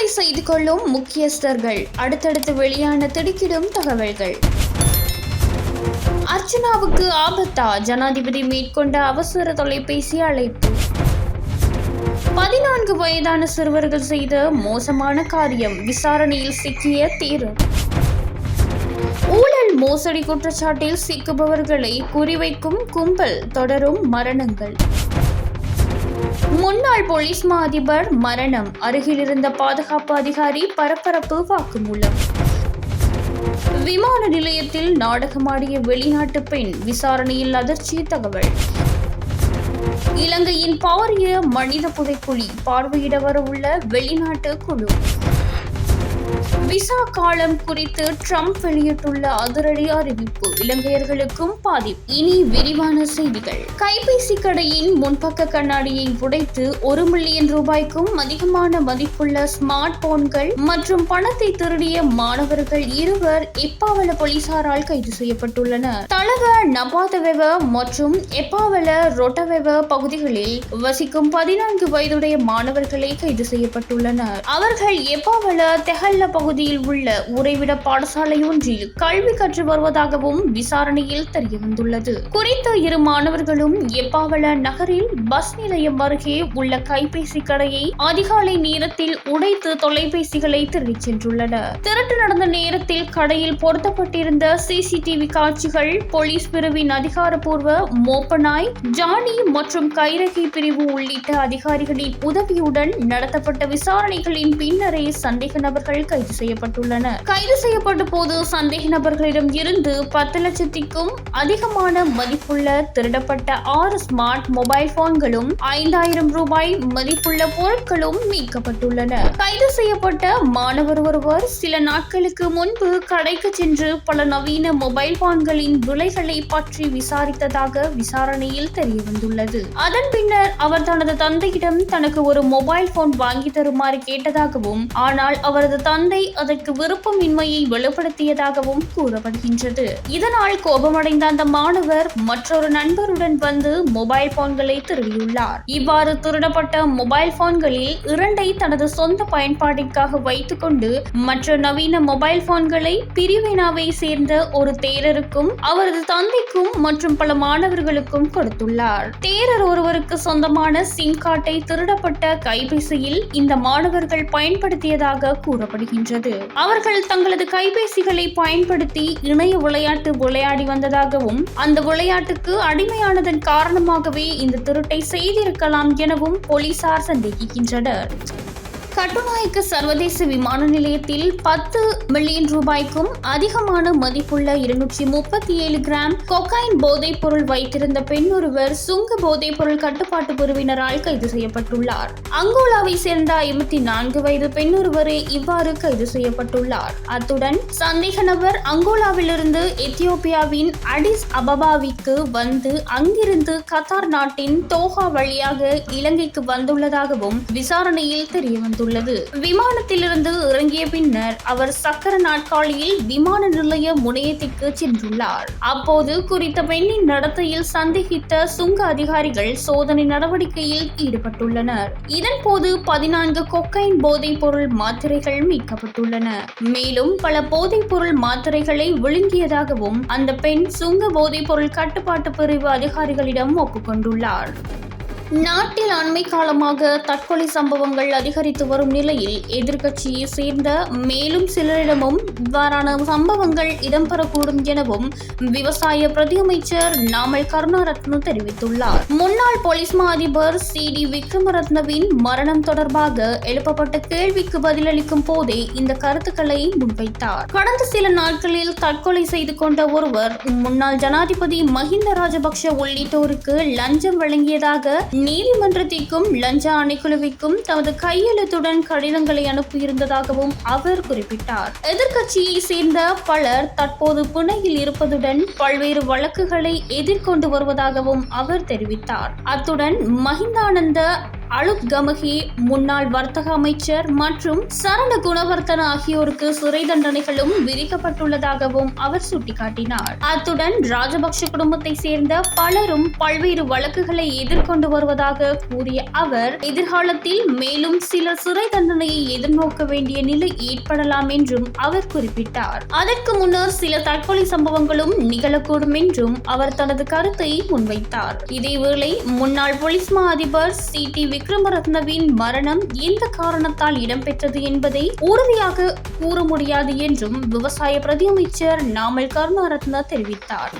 தற்கொலை செய்து கொள்ளும் முக்கியஸ்தர்கள், அடுத்தடுத்து வெளியான திடுக்கிடும் தகவல்கள். அர்ச்சனாவுக்கு ஆபத்தா? ஜனாதிபதி மேற்கொண்ட அவசர தொலைபேசி அழைப்பு. 14 வயதான சிறுவர்கள் செய்த மோசமான காரியம், விசாரணையில் சிக்கிய தேரர். ஊழல் மோசடி குற்றச்சாட்டில் சிக்குபவர்களை குறிவைக்கும் கும்பல், தொடரும் மரணங்கள். முன்னாள் போலீஸ் மா அதிபர் மரணம், அருகில் இருந்த பாதுகாப்பு அதிகாரி பரபரப்பு வாக்குமூலம். விமான நிலையத்தில் நாடகமாடிய வெளிநாட்டு பெண், விசாரணையில் அதிர்ச்சி தகவல். இலங்கையின் பாரிய மனித புதைக்குழி பார்வையிட வரவுள்ள வெளிநாட்டு குழு. விசா காலம் குறித்து ட்ரம்ப் வெளியிட்டுள்ள அதிரடி அறிவிப்பு, இலங்கையர்களுக்கும் பாதிப்பு. இனி விரிவான செய்திகள். கைபேசி கடையின் முன்பக்க கண்ணாடியை உடைத்து 1 மில்லியன் ரூபாய்க்கும் அதிகமான மதிப்புள்ள ஸ்மார்ட் போன்கள் மற்றும் பணத்தை திருடிய மாணவர்கள் 2 எப்பாவல போலீசாரால் கைது செய்யப்பட்டுள்ளனர். தளவ நபாதவெவ மற்றும் எப்பாவல ரொட்டவெவ பகுதிகளில் வசிக்கும் 14 வயதுடைய மாணவர்களை கைது செய்யப்பட்டுள்ளனர். அவர்கள் எப்பாவல தெஹல்ல பகுதியில் உள்ள உறைவிட பாடசாலை ஒன்றில் கல்வி கற்று வருவதாகவும் விசாரணையில் தெரியவந்துள்ளது. குறித்த 2 மாணவர்களும் எப்பாவல நகரில் பஸ் நிலையம் அருகே உள்ள கைபேசி கடையை அதிகாலை நேரத்தில் உடைத்து தொலைபேசிகளை திருடிச் சென்றுள்ளனர். திருட்டு நடந்த நேரத்தில் கடையில் பொருத்தப்பட்டிருந்த சிசிடிவி காட்சிகள் போலீஸ் பிரிவின் அதிகாரப்பூர்வ மோப்பனாய் ஜானி மற்றும் கைரகை பிரிவு உள்ளிட்ட அதிகாரிகளின் உதவியுடன் நடத்தப்பட்ட விசாரணைகளின் பின்னரே சந்தேக நபர்கள் கைது செய்யப்பட்டுள்ளனர். கைது செய்யப்பட்ட போது சந்தேக நபர்களிடம் இருந்து 10 லட்சத்திற்கும் அதிகமான மதிப்புள்ள திருடப்பட்ட 6 ஸ்மார்ட் மொபைல் போன்களும் 5000 ரூபாய் மதிப்புள்ள பொருட்களும் மீட்கப்பட்டுள்ளன. கைது செய்யப்பட்ட மாணவர் ஒருவர் சில நாட்களுக்கு முன்பு கடைக்கு சென்று பல நவீன மொபைல் போன்களின் விலைகளை பற்றி விசாரித்ததாக விசாரணையில் தெரியவந்துள்ளது. அதன் பின்னர் அவர் தனது தந்தையிடம் தனக்கு ஒரு மொபைல் போன் வாங்கி தருமாறு கேட்டதாகவும், ஆனால் அவரது தந்தை அதற்கு விருப்பமின்மையை வெளிப்படுத்தியதாகவும் கூறப்படுகின்றது. இதனால் கோபமடைந்த அந்த மாணவர் மற்றொரு நண்பருடன் வந்து மொபைல் போன்களை திருடியுள்ளார். இவ்வாறு திருடப்பட்ட மொபைல் போன்களில் 2ஐ தனது சொந்த பயன்பாட்டிற்காக வைத்துக் கொண்டு மற்ற நவீன மொபைல் போன்களை பிரிவினாவை சேர்ந்த ஒரு தேரருக்கும் அவரது தந்தைக்கும் மற்றும் பல மாணவர்களுக்கும் கொடுத்துள்ளார். தேரர் ஒருவருக்கு சொந்தமான சிம் கார்டை திருடப்பட்ட கைபேசியில் இந்த மாணவர்கள் பயன்படுத்தியதாக கூறப்படுகின்றது. அவர்கள் தங்களது கைபேசிகளை பயன்படுத்தி இணைய விளையாட்டு விளையாடி வந்ததாகவும், அந்த விளையாட்டுக்கு அடிமையானதன் காரணமாகவே இந்த திருட்டை செய்திருக்கலாம் எனவும் போலீசார் சந்தேகிக்கின்றனர். கட்டுநாயக்க சர்வதேச விமான நிலையத்தில் 10 மில்லியன் ரூபாய்க்கும் அதிகமான மதிப்புள்ள 237 கிராம் கொக்கைன் போதைப் பொருள் வைத்திருந்த பெண் ஒருவர் சுங்க போதைப் பொருள் கட்டுப்பாட்டு பிரிவினரால் கைது செய்யப்பட்டுள்ளார். அங்கோலாவை சேர்ந்த 54 வயது பெண் ஒருவரே இவ்வாறு கைது செய்யப்பட்டுள்ளார். அத்துடன் சந்தேக நபர் அங்கோலாவிலிருந்து எத்தியோப்பியாவின் அடிஸ் அபபாவிற்கு வந்து அங்கிருந்து கத்தார் நாட்டின் தோஹா வழியாக இலங்கைக்கு வந்துள்ளதாகவும் விசாரணையில் தெரியவந்துள்ளது. விமானத்திலிருந்து இறங்கிய பின்னர் அவர் சக்கர நாற்காலியில் விமான நிலைய முனையத்திற்கு சென்றுள்ளார். அப்போது குறித்த பெண்ணின் நடத்தையில் சந்தேகித்த சுங்க அதிகாரிகள் சோதனை நடவடிக்கையில் ஈடுபட்டுள்ளனர். இதன்போது 14 கொக்கைன் போதைப் பொருள் மாத்திரைகள் மீட்கப்பட்டுள்ளன. மேலும் பல போதைப் பொருள் மாத்திரைகளை விழுங்கியதாகவும் அந்த பெண் சுங்க போதைப் பொருள் கட்டுப்பாட்டு பிரிவு அதிகாரிகளிடம் ஒப்புக்கொண்டுள்ளார். நாட்டில் அண்மை காலமாக தற்கொலை சம்பவங்கள் அதிகரித்து வரும் நிலையில் எதிர்க்கட்சியை சேர்ந்த மேலும் சிலரிடமும் இவ்வாறான சம்பவங்கள் இடம்பெறக்கூடும் எனவும் விவசாய பிரதியமைச்சர் நாமல் கருணாரத்ன தெரிவித்துள்ளார். முன்னாள் போலீஸ் மா அதிபர் CD விக்ரமரத்னவின் மரணம் தொடர்பாக எழுப்பப்பட்ட கேள்விக்கு பதிலளிக்கும் போதே இந்த கருத்துக்களை முன்வைத்தார். கடந்த சில நாட்களில் தற்கொலை செய்து கொண்ட ஒருவர் முன்னாள் ஜனாதிபதி மஹிந்த ராஜபக்ஷ உள்ளிட்டோருக்கு லஞ்சம் வழங்கியதாக நீதிமன்றத்திற்கும் லஞ்ச ஆணைக்குழுவிற்கும் தமது கையெழுத்துடன் கடிதங்களை அனுப்பியிருந்ததாகவும் அவர் குறிப்பிட்டார். எதிர்க்கட்சியை சேர்ந்த பலர் தற்போது பிணையில் இருப்பதுடன் பல்வேறு வழக்குகளை எதிர்கொண்டு வருவதாகவும் அவர் தெரிவித்தார். அத்துடன் மஹிந்தானந்த அலுப் கமகி, முன்னாள் வர்த்தக அமைச்சர் மற்றும் சரண குணவர்த்தன ஆகியோருக்கு சிறை தண்டனைகளும் விதிக்கப்பட்டுள்ளதாகவும் அவர் சுட்டிக்காட்டினார். அத்துடன் ராஜபக்ஷ குடும்பத்தை சேர்ந்த பலரும் பல்வேறு வழக்குகளை எதிர்கொண்டு வருவதாக கூறிய அவர், எதிர்காலத்தில் மேலும் சிலர் சிறை தண்டனையை எதிர்நோக்க வேண்டிய நிலை ஏற்படலாம் என்றும் அவர் குறிப்பிட்டார். அதற்கு முன்னர் சில தற்கொலை சம்பவங்களும் நிகழக்கூடும் என்றும் அவர் தனது கருத்தை முன்வைத்தார். இதேவேளை முன்னாள் போலீஸ் மா அதிபர் சி.டி. விக்ரமரத்னவின் மரணம் எந்த காரணத்தால் இடம்பெற்றது என்பதை உறுதியாக கூற முடியாது என்றும் விவசாய பிரதி அமைச்சர் நாமல் கருணாரத்ன தெரிவித்தார்.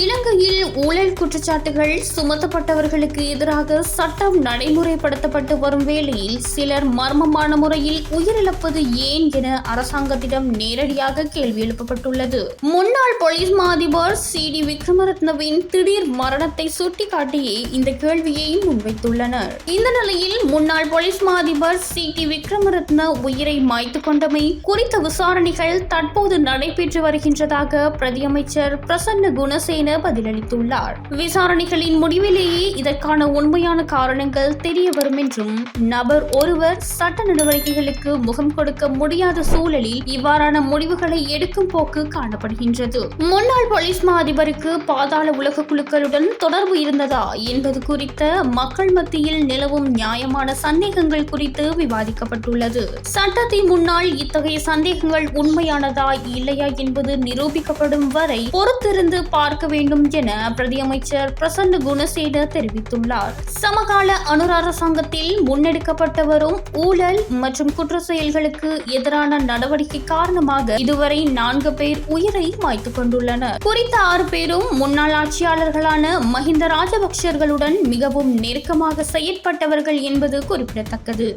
இலங்கையில் ஊழல் குற்றச்சாட்டுகள் சுமத்தப்பட்டவர்களுக்கு எதிராக சட்டம் நடைமுறைப்படுத்தப்பட்டு வரும் வேளையில் சிலர் மர்மமான முறையில் உயிரிழப்பது ஏன் என அரசாங்கத்திடம் நேரடியாக கேள்வி எழுப்பப்பட்டுள்ளது. முன்னாள் போலீஸ் மா அதிபர் சி.டி. விக்ரமரத்னவின் திடீர் மரணத்தை சுட்டிக்காட்டியே இந்த கேள்வியை முன்வைத்துள்ளனர். இந்த நிலையில் முன்னாள் போலீஸ் மா அதிபர் சி.டி. விக்ரமரத்ன உயிரை மாய்த்து கொண்டமை குறித்த விசாரணைகள் தற்போது நடைபெற்று வருகின்றதாக பிரதியமைச்சர் பிரசன்ன குணசேன பதிலளித்துள்ளார். விசாரணைகளின் முடிவிலேயே இதற்கான உண்மையான காரணங்கள் தெரிய வரும் என்றும், நபர் ஒருவர் சட்ட நடவடிக்கைகளுக்கு முகம் கொடுக்க முடியாத சூழலில் இவ்வாறான முடிவுகளை எடுக்கும் போக்கு காணப்படுகின்றது. முன்னாள் போலீஸ் மா அதிபருக்கு பாதாள உலக குழுக்களுடன் தொடர்பு இருந்ததா என்பது குறித்த மக்கள் மத்தியில் நிலவும் நியாயமான சந்தேகங்கள் குறித்து விவாதிக்கப்பட்டுள்ளது. சட்டத்தின் முன்னால் இத்தகைய சந்தேகங்கள் உண்மையானதா இல்லையா என்பது நிரூபிக்கப்படும் வரை பொறுத்திருந்து பார்க்க வேண்டும் என பிரதியமைச்சர் பிரசன்ன குணசேன தெரிவித்துள்ளார். சமகால அனுர அரசாங்கத்தில் முன்னெடுக்கப்பட்டு வரும் ஊழல் மற்றும் குற்ற செயல்களுக்கு எதிரான நடவடிக்கை காரணமாக இதுவரை 4 பேர் உயிரை மாய்த்துக் கொண்டுள்ளனர். குறித்த 6 பேரும் முன்னாள் ஆட்சியாளர்களான மஹிந்த ராஜபக்சர்களுடன் மிகவும் நெருக்கமாக செயற்பட்டவர்கள் என்பது குறிப்பிடத்தக்கது.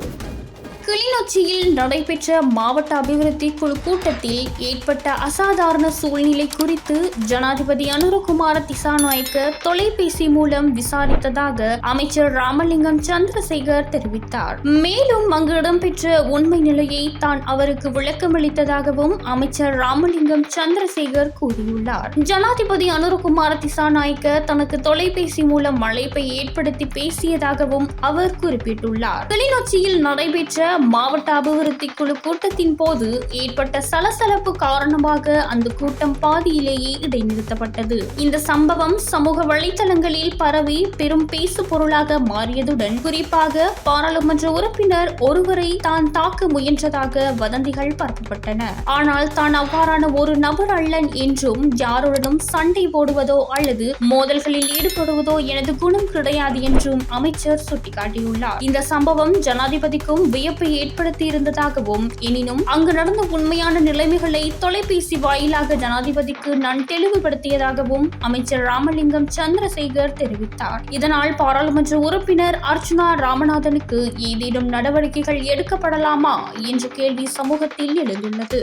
கிளிநொச்சியில் நடைபெற்ற மாவட்ட அபிவிருத்தி குழு கூட்டத்தில் ஏற்பட்ட அசாதாரண சூழ்நிலை குறித்து ஜனாதிபதி அனுரகுமார திசாநாயக்க தொலைபேசி மூலம் விசாரித்ததாக அமைச்சர் ராமலிங்கம் சந்திரசேகர் தெரிவித்தார். மேலும் அங்கு இடம்பெற்ற உண்மை நிலையை தான் அவருக்கு விளக்கமளித்ததாகவும் அமைச்சர் ராமலிங்கம் சந்திரசேகர் கூறியுள்ளார். ஜனாதிபதி அனுரகுமார திசாநாயக்க தனக்கு தொலைபேசி மூலம் அழைப்பை ஏற்படுத்தி பேசியதாகவும் அவர் குறிப்பிட்டுள்ளார். கிளிநொச்சியில் நடைபெற்ற மாவட்ட அபிவிருத்தி குழு கூட்டத்தின் போது ஏற்பட்ட சலசலப்பு காரணமாக அந்த கூட்டம் பாதியிலேயே இடைநிறுத்தப்பட்டது. இந்த சம்பவம் சமூக வலைதளங்களில் பரவி பெரும் பேசு பொருளாக மாறியதுடன் குறிப்பாக பாராளுமன்ற உறுப்பினர் ஒருவரை தான் தாக்க முயன்றதாக வதந்திகள் பரப்பப்பட்டன. ஆனால் தான் அவ்வாறான ஒரு நபர் அல்லன் என்றும் யாருடனும் சண்டை போடுவதோ அல்லது மோதல்களில் ஈடுபடுவதோ எனது குணம் கிடையாது என்றும் அமைச்சர் சுட்டிக்காட்டியுள்ளார். இந்த சம்பவம் ஜனாதிபதிக்கும் வியப்பை ஏற்படுத்தி இருந்ததாகவும், எனினும் அங்கு நடந்த உண்மையான நிலைமைகளை தொலைபேசி வாயிலாக ஜனாதிபதிக்கு நான் தெளிவுபடுத்தியதாகவும் அமைச்சர் ராமலிங்கம் சந்திரசேகர் தெரிவித்தார். இதனால் பாராளுமன்ற உறுப்பினர் அர்ச்சுனா ராமநாதனுக்கு ஏதேனும் நடவடிக்கைகள் எடுக்கப்படலாமா என்ற கேள்வி சமூகத்தில் எழுந்துள்ளது.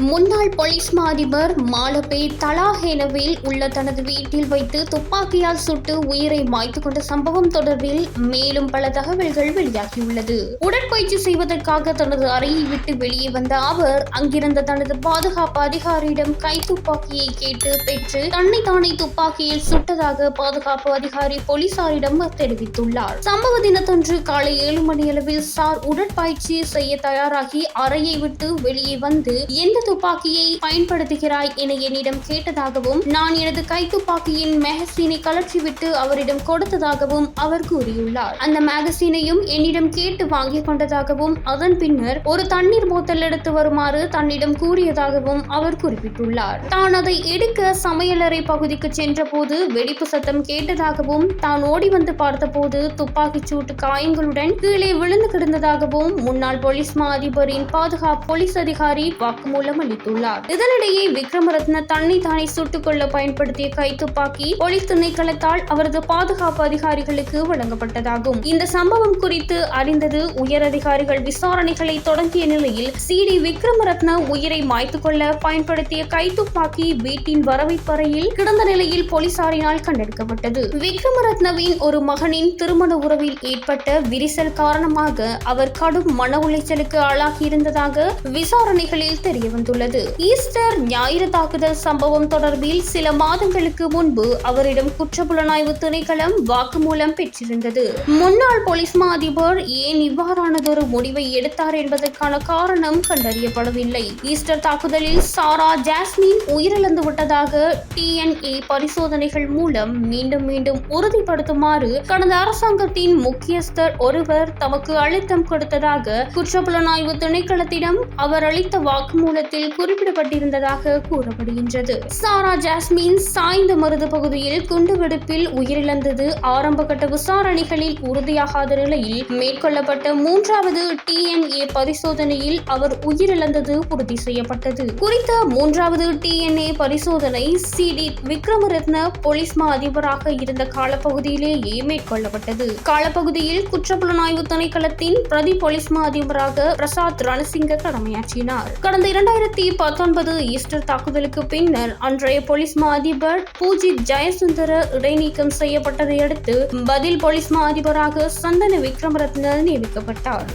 முன்னாள் போலீஸ் மா அதிபர் மாலபே தலாஹேனவில் உள்ள தனது வீட்டில் வைத்து துப்பாக்கியால் சுட்டு உயிரை மாய்த்து கொண்ட சம்பவம் தொடர்பில் மேலும் பல தகவல்கள் வெளியாகியுள்ளது. உடற்பயிற்சி செய்வதற்காக தனது அறையை விட்டு வெளியே வந்த அவர் அங்கிருந்த தனது பாதுகாப்பு அதிகாரியிடம் கைத்துப்பாக்கியை கேட்டு பெற்று தன்னை தானே துப்பாக்கியில் சுட்டதாக பாதுகாப்பு அதிகாரி போலீசாரிடம் தெரிவித்துள்ளார். சம்பவ தினத்தன்று காலை 7 மணியளவில் சார் உடற்பயிற்சி செய்ய தயாராகி அறையை விட்டு வெளியே வந்து எந்த துப்பாக்கியை பயன்படுத்துகிறாய் என என்னிடம் கேட்டதாகவும், நான் எனது கைத்துப்பாக்கியின் மேகசீனை கலற்றிவிட்டு அவரிடம் கொடுத்ததாகவும் அவர் கூறியுள்ளார். அந்த மேகசீனையும் என்னிடம் கேட்டு வாங்கிக் கொண்டதாகவும், அதன் பின்னர் ஒரு தண்ணீர் போத்தல் எடுத்து வருமாறு தன்னிடம் கூறியதாகவும் அவர் குறிப்பிட்டுள்ளார். தான் அதை எடுக்க சமையலறை பகுதிக்கு சென்ற போது வெடிப்பு சத்தம் கேட்டதாகவும், தான் ஓடி வந்து பார்த்தபோது துப்பாக்கிச் சூட்டு காயங்களுடன் கீழே விழுந்து கிடந்ததாகவும் முன்னாள் போலீஸ் மா அதிபரின் பாதுகாப்பு போலீஸ் அதிகாரி வாக்குமூலம் அளித்துள்ளார். இதனிடையே விக்ரமரத்ன தன்னை தானே சுட்டுக் கொள்ள பயன்படுத்திய கைத்துப்பாக்கி போலீஸ் திணைக்களத்தால் அவரது பாதுகாப்பு அதிகாரிகளுக்கு வழங்கப்பட்டதாகும். இந்த சம்பவம் குறித்து அறிந்தது உயர் அதிகாரிகள் விசாரணைகளை தொடங்கிய நிலையில் சி.டி. விக்ரமரத்ன உயிரை மாய்த்துக் கொள்ள பயன்படுத்திய கைத்துப்பாக்கி வீட்டின் வரவைப்பறையில் கிடந்த நிலையில் போலீசாரினால் கண்டெடுக்கப்பட்டது. விக்ரமரத்னவின் ஒரு மகனின் திருமண உறவில் ஏற்பட்ட விரிசல் காரணமாக அவர் கடும் மன உளைச்சலுக்கு ஆளாகி இருந்ததாக விசாரணைகளில் தெரியவந்தது. வந்துள்ளது. ஈஸ்டர் ஞாயிறு தாக்குதல் சம்பவம் தொடர்பில் சில மாதங்களுக்கு முன்பு அவரிடம் குற்றப்புலனாய்வு திணைக்களம் வாக்குமூலம் பெற்றிருந்தது. முன்னாள் போலீஸ் மா அதிபர் ஏன் இவ்வாறானதொரு முடிவை எடுத்தார் என்பதற்கான காரணம் கண்டறியப்படவில்லை. ஈஸ்டர் தாக்குதலில் சாரா ஜாஸ்மின் உயிரிழந்து விட்டதாக DNA பரிசோதனைகள் மூலம் மீண்டும் மீண்டும் உறுதிப்படுத்துமாறு கடந்த அரசாங்கத்தின் முக்கியஸ்தர் ஒருவர் தமக்கு அழுத்தம் கொடுத்ததாக குற்றப்புலனாய்வு திணைக்களத்திடம் அவர் அளித்த வாக்குமூலத்தில் குறிப்பிடப்பட்டிருந்ததாக கூறப்படுகின்றது. சாரா ஜாஸ்மின் சாய்ந்த மருது பகுதியில் குண்டுவெடிப்பில் உயிரிழந்தது ஆரம்பகட்ட விசாரணைகளில் உறுதியாகாத நிலையில் மேற்கொள்ளப்பட்ட 3வது DNA பரிசோதனையில் அவர் உயிரிழந்தது உறுதி செய்யப்பட்டது. குறித்த 3வது DNA பரிசோதனை CD விக்ரமரத்ன போலீஸ் மா அதிபராக இருந்த காலப்பகுதியிலேயே மேற்கொள்ளப்பட்டது. காலப்பகுதியில் குற்றப்புலனாய்வு திணைக்களத்தின் பிரதி போலீஸ் மா அதிபராக பிரசாத் ரணசிங்க கடமையாற்றினார். கடந்த 2019 ஈஸ்டர் தாக்குதலுக்கு பின்னர் அன்றைய போலீஸ் மா அதிபர் பூஜித் ஜெயசுந்தர இடைநீக்கம் செய்யப்பட்டதை அடுத்து பதில் போலீஸ் மா அதிபராக சந்தன விக்ரமரத்ன நியமிக்கப்பட்டார்.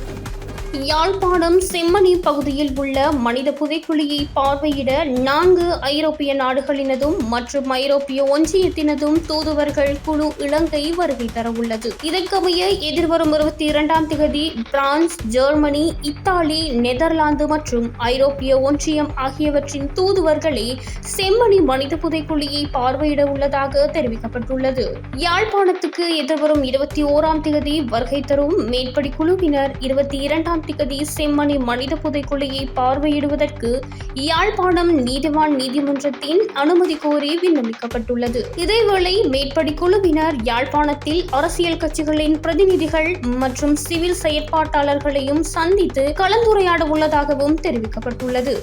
யாழ்ப்பாணம் செம்மணி பகுதியில் உள்ள மனித புதைக்குழியை பார்வையிட 4 ஐரோப்பிய நாடுகளினதும் மற்றும் ஐரோப்பிய ஒன்றியத்தினதும் தூதுவர்கள் குழு இலங்கை வருகை தரவுள்ளது. இதற்கமைய எதிர்வரும் 22ஆம் தேதி பிரான்ஸ், ஜெர்மனி, இத்தாலி, நெதர்லாந்து மற்றும் ஐரோப்பிய ஒன்றியம் ஆகியவற்றின் தூதுவர்களை செம்மணி மனித புதைக்குழியை பார்வையிட உள்ளதாக தெரிவிக்கப்பட்டுள்ளது. யாழ்ப்பாணத்துக்கு எதிர்வரும் 21ஆம் தேதி வருகை தரும் மேற்படி குழுவினர் 22ஆம் தேதி செம்மணி மனித புதைக்குழியை பார்வையிடுவதற்கு யாழ்ப்பாணம் நீதிவான் நீதிமன்றத்தின் அனுமதி கோரி விண்ணப்பிக்கப்பட்டுள்ளது. இதேவேளை மேற்படி குழுவினர் யாழ்ப்பாணத்தில் அரசியல் கட்சிகளின் பிரதிநிதிகள் மற்றும் சிவில் செயற்பாட்டாளர்களையும் சந்தித்து கலந்துரையாட உள்ளதாகவும் தெரிவிக்கப்பட்டுள்ளது.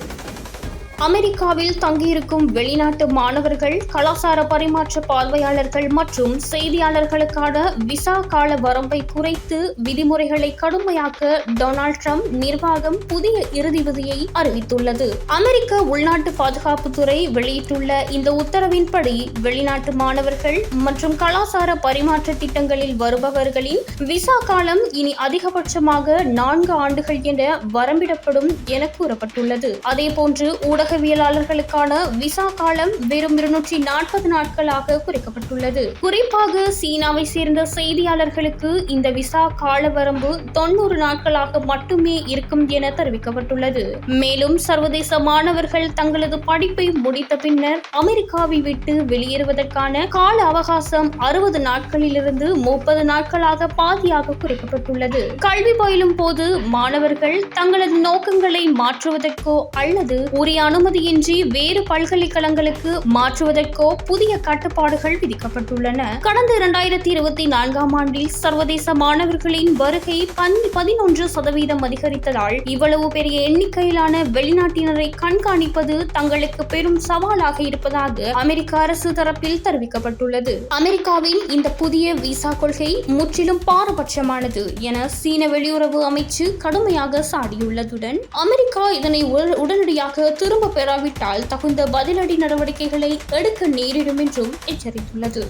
அமெரிக்காவில் தங்கியிருக்கும் வெளிநாட்டு மாணவர்கள், கலாசார பரிமாற்ற பார்வையாளர்கள் மற்றும் செய்தியாளர்களுக்கான விசா கால வரம்பை குறைத்து விதிமுறைகளை கடுமையாக்க டொனால்ட் ட்ரம்ப் நிர்வாகம் புதிய இறுதி விதியை அறிவித்துள்ளது. அமெரிக்க உள்நாட்டு பாதுகாப்புத்துறை வெளியிட்டுள்ள இந்த உத்தரவின்படி வெளிநாட்டு மாணவர்கள் மற்றும் கலாசார பரிமாற்ற திட்டங்களில் வருபவர்களின் விசா காலம் இனி அதிகபட்சமாக 4 ஆண்டுகள் என வரம்பிடப்படும் என கூறப்பட்டுள்ளது. அதேபோன்று ஊடகவியலாளர்களுக்கான விசா காலம் வெறும் 240 நாட்களாக குறைக்கப்பட்டுள்ளது. குறிப்பாக சீனாவை சேர்ந்த செய்தியாளர்களுக்கு இந்த விசா கால வரம்பு 90 நாட்களாக மட்டுமே இருக்கும் என தெரிவிக்கப்பட்டுள்ளது. மேலும் சர்வதேச மாணவர்கள் தங்களது படிப்பை முடித்த பின்னர் அமெரிக்காவை விட்டு வெளியேறுவதற்கான கால அவகாசம் 60 நாட்களிலிருந்து 30 நாட்களாக பாதியாக குறைக்கப்பட்டுள்ளது. கல்வி பயிலும் போது மாணவர்கள் தங்களது நோக்கங்களை மாற்றுவதற்கோ அல்லது உரிய அனுமதியின்றி வேறு பல்கலைக்கழகங்களுக்கு மாற்றுவதற்கோ புதிய கட்டுப்பாடுகள் விதிக்கப்பட்டுள்ளன. கடந்த 2024ஆம் ஆண்டில் சர்வதேச மாணவர்களின் வருகை 11% அதிகரித்ததால் இவ்வளவு பெரிய எண்ணிக்கையிலான வெளிநாட்டினரை கண்காணிப்பது தங்களுக்கு பெரும் சவாலாக இருப்பதாக அமெரிக்க அரசு தரப்பில் தெரிவிக்கப்பட்டுள்ளது. அமெரிக்காவின் இந்த புதிய விசா கொள்கை முற்றிலும் பாரபட்சமானது என சீன வெளியுறவு அமைச்சு கடுமையாக சாடியுள்ளதுடன் அமெரிக்கா இதனை உடனடியாக திரும்ப பெறாவிட்டால் தகுந்த பதிலடி நடவடிக்கைகளை எடுக்க நேரிடும் என்றும் எச்சரித்துள்ளது.